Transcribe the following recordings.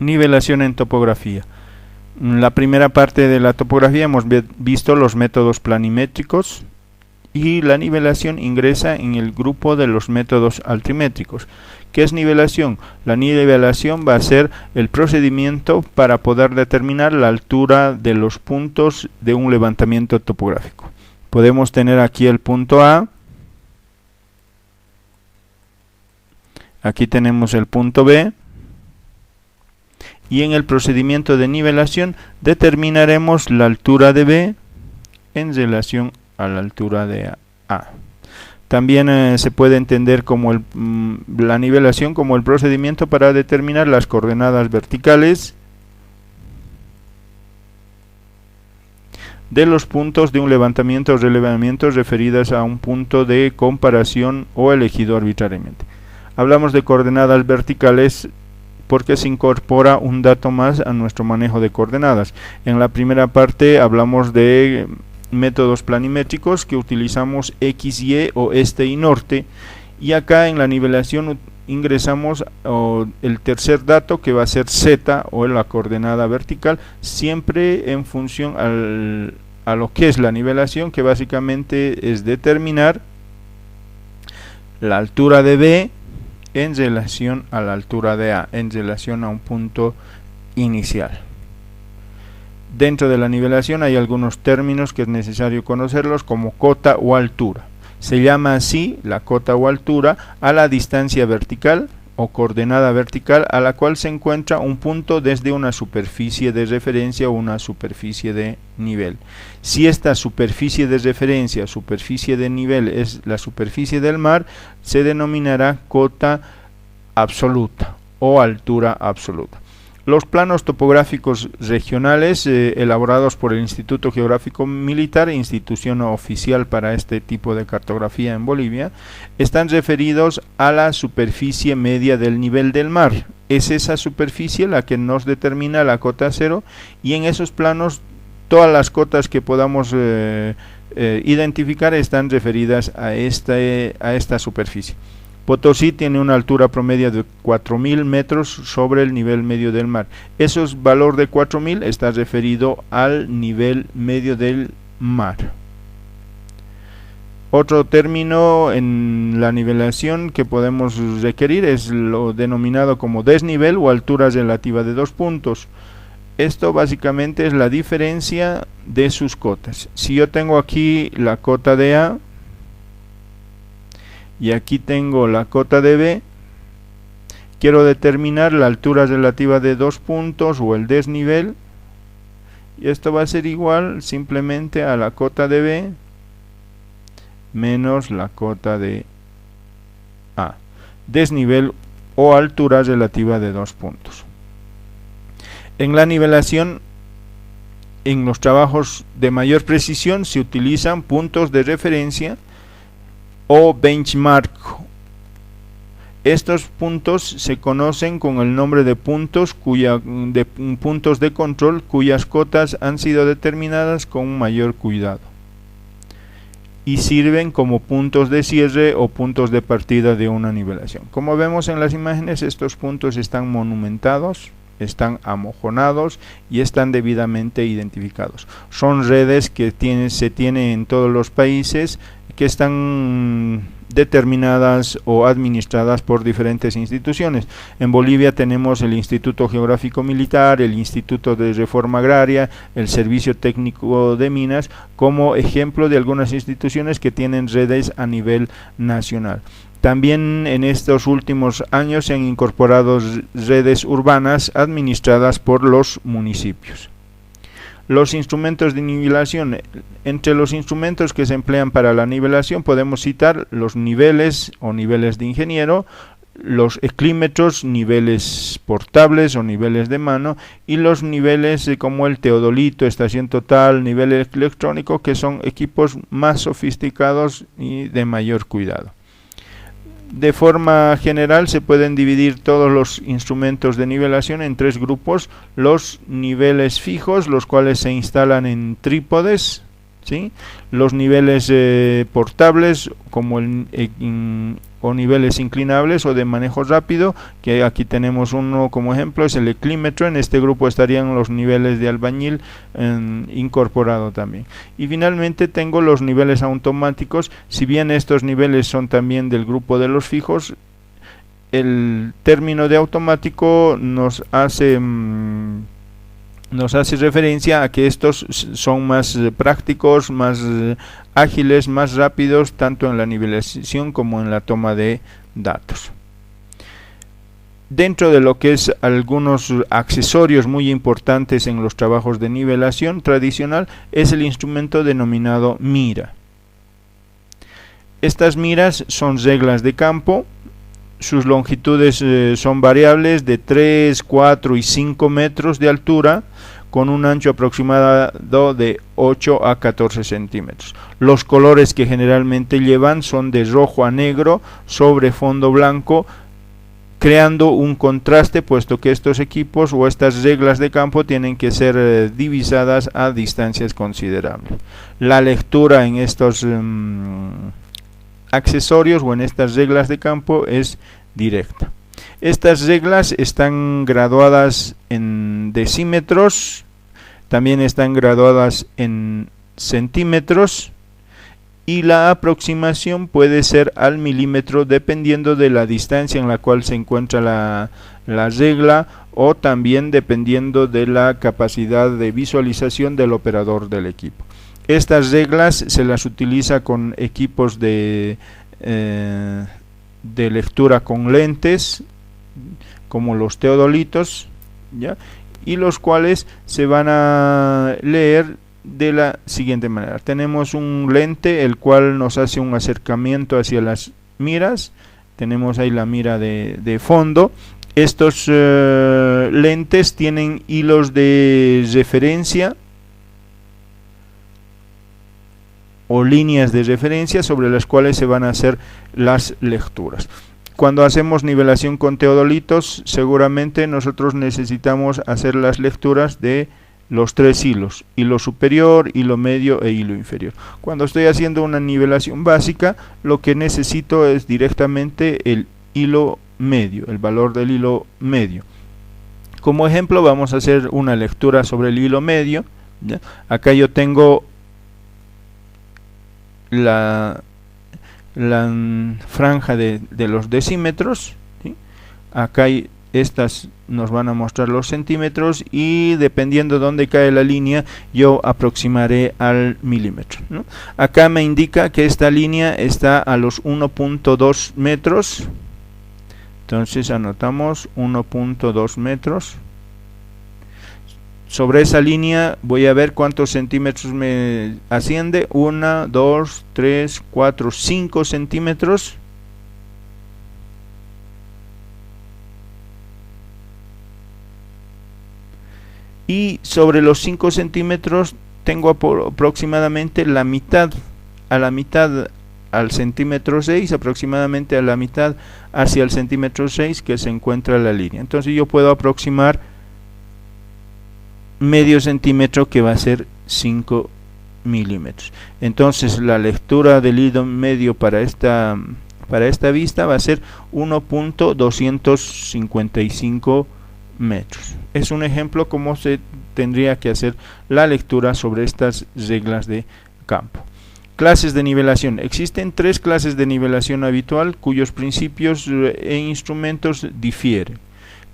Nivelación en topografía. En la primera parte de la topografía hemos visto los métodos planimétricos y la nivelación ingresa en el grupo de los métodos altimétricos. ¿Qué es nivelación? La nivelación va a ser el procedimiento para poder determinar la altura de los puntos de un levantamiento topográfico. Podemos tener aquí el punto A, aquí tenemos el punto B, y en el procedimiento de nivelación determinaremos la altura de B en relación a la altura de A. También se puede entender como la nivelación como el procedimiento para determinar las coordenadas verticales de los puntos de un levantamiento o relevamiento referidas a un punto de comparación o elegido arbitrariamente. Hablamos de coordenadas verticales porque se incorpora un dato más a nuestro manejo de coordenadas. En la primera parte hablamos de métodos planimétricos que utilizamos X, Y o este y norte, y acá en la nivelación ingresamos el tercer dato que va a ser Z o la coordenada vertical, siempre en función a lo que es la nivelación, que básicamente es determinar la altura de B en relación a la altura de A, en relación a un punto inicial. Dentro de la nivelación hay algunos términos que es necesario conocerlos, como cota o altura. Se llama así la cota o altura a la distancia vertical o coordenada vertical a la cual se encuentra un punto desde una superficie de referencia o una superficie de nivel. Si esta superficie de referencia, superficie de nivel, es la superficie del mar, se denominará cota absoluta o altura absoluta. Los planos topográficos regionales elaborados por el Instituto Geográfico Militar, institución oficial para este tipo de cartografía en Bolivia, están referidos a la superficie media del nivel del mar. Es esa superficie la que nos determina la cota cero, y en esos planos todas las cotas que podamos identificar están referidas a esta superficie. Potosí tiene una altura promedio de 4.000 metros sobre el nivel medio del mar. Ese valor de 4.000 está referido al nivel medio del mar. Otro término en la nivelación que podemos requerir es lo denominado como desnivel o altura relativa de dos puntos. Esto básicamente es la diferencia de sus cotas. Si yo tengo aquí la cota de A y aquí tengo la cota de B, quiero determinar la altura relativa de dos puntos o el desnivel, y esto va a ser igual simplemente a la cota de B menos la cota de A, desnivel o altura relativa de dos puntos. En la nivelación, en los trabajos de mayor precisión se utilizan puntos de referencia o benchmark. Estos puntos se conocen con el nombre de puntos puntos de control cuyas cotas han sido determinadas con mayor cuidado y sirven como puntos de cierre o puntos de partida de una nivelación. Como vemos en las imágenes, estos puntos están monumentados, están amojonados y están debidamente identificados. Son redes que se tienen en todos los países, que están determinadas o administradas por diferentes instituciones. En Bolivia tenemos el Instituto Geográfico Militar, el Instituto de Reforma Agraria, el Servicio Técnico de Minas, como ejemplo de algunas instituciones que tienen redes a nivel nacional. También en estos últimos años se han incorporado redes urbanas administradas por los municipios. Los instrumentos de nivelación. Entre los instrumentos que se emplean para la nivelación podemos citar los niveles o niveles de ingeniero, los eclímetros, niveles portables o niveles de mano, y los niveles como el teodolito, estación total, nivel electrónico, que son equipos más sofisticados y de mayor cuidado. De forma general se pueden dividir todos los instrumentos de nivelación en tres grupos: los niveles fijos, los cuales se instalan en trípodes, ¿sí? Los niveles portables, como o niveles inclinables o de manejo rápido, que aquí tenemos uno como ejemplo, es el eclímetro. En este grupo estarían los niveles de albañil incorporado también. Y finalmente tengo los niveles automáticos. Si bien estos niveles son también del grupo de los fijos, el término de automático nos hace referencia a que estos son más prácticos, más ágiles, más rápidos, tanto en la nivelación como en la toma de datos. Dentro de lo que es algunos accesorios muy importantes en los trabajos de nivelación tradicional es el instrumento denominado mira. Estas miras son reglas de campo. Sus longitudes son variables de 3, 4 y 5 metros de altura, con un ancho aproximado de 8 a 14 centímetros. Los colores que generalmente llevan son de rojo a negro sobre fondo blanco, creando un contraste, puesto que estos equipos o estas reglas de campo tienen que ser divisadas a distancias considerables. La lectura en estos accesorios o en estas reglas de campo es directa. Estas reglas están graduadas en decímetros, también están graduadas en centímetros, y la aproximación puede ser al milímetro dependiendo de la distancia en la cual se encuentra la regla, o también dependiendo de la capacidad de visualización del operador del equipo. Estas reglas se las utiliza con equipos de lectura con lentes, como los teodolitos, ¿ya? Y los cuales se van a leer de la siguiente manera. Tenemos un lente el cual nos hace un acercamiento hacia las miras. Tenemos ahí la mira de fondo. Estos lentes tienen hilos de referencia o líneas de referencia sobre las cuales se van a hacer las lecturas. Cuando hacemos nivelación con teodolitos, seguramente nosotros necesitamos hacer las lecturas de los tres hilos: hilo superior, hilo medio e hilo inferior. Cuando estoy haciendo una nivelación básica, lo que necesito es directamente el hilo medio, el valor del hilo medio. Como ejemplo, vamos a hacer una lectura sobre el hilo medio, ¿ya? Acá yo tengo la franja de los decímetros, ¿sí? Acá estas nos van a mostrar los centímetros, y dependiendo de dónde cae la línea yo aproximaré al milímetro, ¿no? Acá me indica que esta línea está a los 1.2 metros, entonces anotamos 1.2 metros. Sobre esa línea voy a ver cuántos centímetros me asciende: 1, 2, 3, 4, 5 centímetros. Y sobre los 5 centímetros tengo aproximadamente la mitad, a la mitad al centímetro 6, aproximadamente a la mitad hacia el centímetro 6 que se encuentra la línea. Entonces yo puedo aproximar medio centímetro, que va a ser 5 milímetros. Entonces la lectura del hilo medio para esta vista va a ser 1.255 metros. Es un ejemplo cómo se tendría que hacer la lectura sobre estas reglas de campo. Clases de nivelación. Existen 3 clases de nivelación habitual cuyos principios e instrumentos difieren.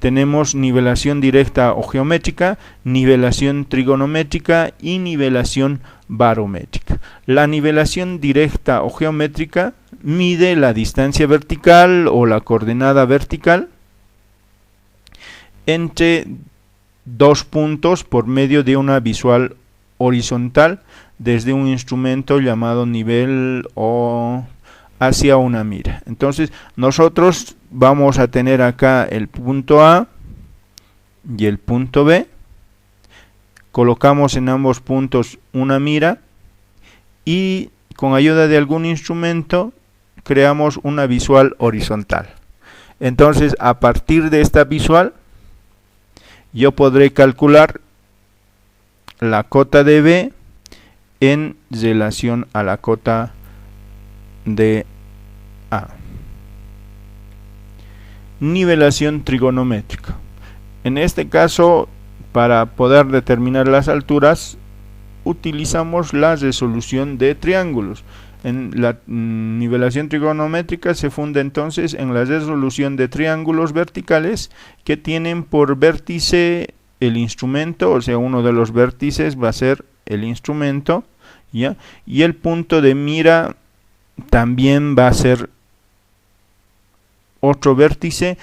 Tenemos nivelación directa o geométrica, nivelación trigonométrica y nivelación barométrica. La nivelación directa o geométrica mide la distancia vertical o la coordenada vertical entre dos puntos por medio de una visual horizontal desde un instrumento llamado nivel o hacia una mira. Entonces nosotros vamos a tener acá el punto A y el punto B. Colocamos en ambos puntos una mira y con ayuda de algún instrumento creamos una visual horizontal. Entonces a partir de esta visual yo podré calcular la cota de B en relación a la cota de A. nivelación trigonométrica. En este caso, para poder determinar las alturas, utilizamos la resolución de triángulos. En la nivelación trigonométrica se funda entonces en la resolución de triángulos verticales que tienen por vértice el instrumento, o sea, uno de los vértices va a ser el instrumento, ¿ya? Y el punto de mira también va a ser otro vértice,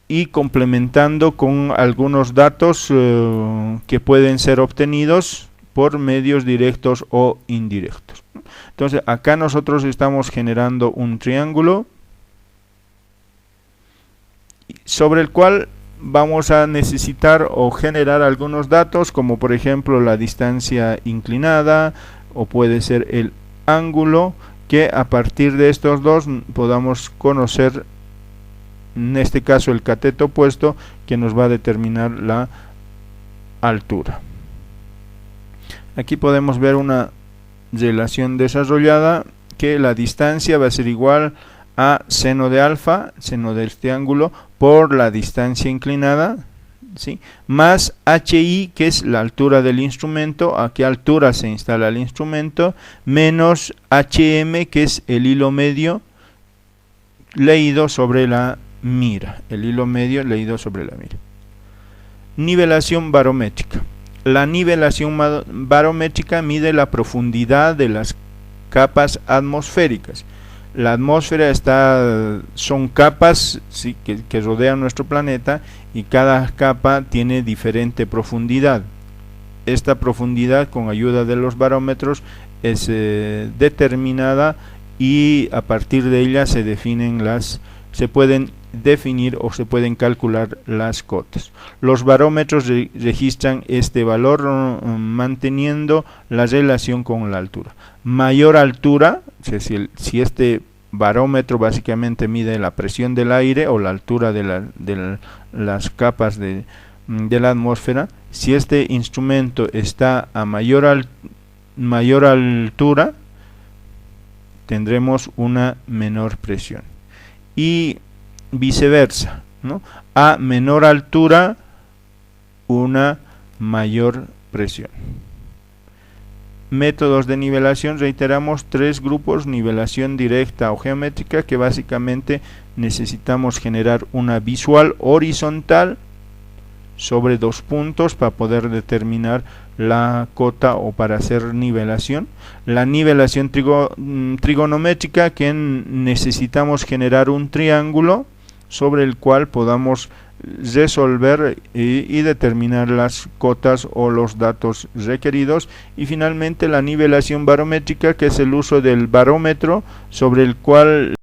y complementando con algunos datos que pueden ser obtenidos por medios directos o indirectos. Entonces acá nosotros estamos generando un triángulo sobre el cual vamos a necesitar o generar algunos datos, como por ejemplo la distancia inclinada, o puede ser el ángulo, que a partir de estos dos podamos conocer, en este caso el cateto opuesto, que nos va a determinar la altura. Aquí podemos ver una relación desarrollada, que la distancia va a ser igual a seno de alfa, seno de este ángulo, por la distancia inclinada, ¿sí?, más HI, que es la altura del instrumento, a qué altura se instala el instrumento, menos HM, que es el hilo medio leído sobre la mira, el hilo medio leído sobre la mira. Nivelación barométrica. La nivelación barométrica mide la profundidad de las capas atmosféricas. La atmósfera son capas, ¿sí?, que rodean nuestro planeta, y cada capa tiene diferente profundidad. Esta profundidad, con ayuda de los barómetros, es determinada, y a partir de ella se pueden definir o se pueden calcular las cotas. Los barómetros registran este valor manteniendo la relación con la altura. Mayor altura, si este barómetro básicamente mide la presión del aire o la altura de las capas de la atmósfera, si este instrumento está a mayor altura, tendremos una menor presión, y viceversa, ¿no? A menor altura, una mayor presión. Métodos de nivelación, reiteramos 3 grupos: nivelación directa o geométrica, que básicamente necesitamos generar una visual horizontal sobre 2 puntos para poder determinar la cota o para hacer nivelación. La nivelación trigonométrica, que necesitamos generar un triángulo sobre el cual podamos resolver y determinar las cotas o los datos requeridos. Y finalmente la nivelación barométrica, que es el uso del barómetro sobre el cual